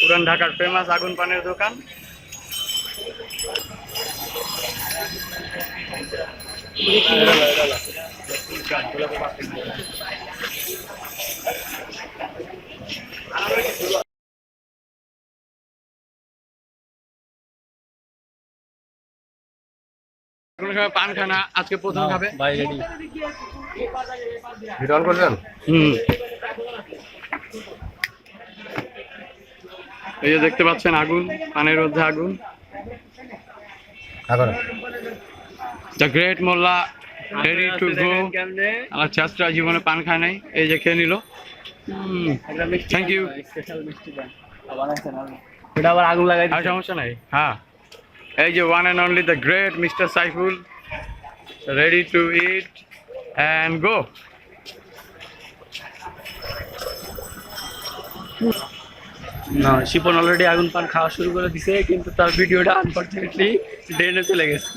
পুরান ঢাকার ফেমাস আগুন পানের দোকান। কোনো সময় পান খানা আজকে প্রথম খাবে। ভিডিও অন করছেন? এই যে দেখতে পাচ্ছেন আগুন, পানের মধ্যে আগুন। দ্য গ্রেট মোল্লা রেডি টু গো। আমার চাচরা জীবনে পান খায় নাই, এই যে খেয়ে নিল। Thank you. এটা আবার আগুন লাগাই আর সমস্যা নাই। হ্যাঁ, এই যে one and only the great mister Saiful, ready to it and go. না, শিপন অলরেডি আগুন পান খাওয়া শুরু করে দিছে, কিন্তু তার ভিডিওটা আনফরচুনেটলি ড্রেনে চলে গেছে।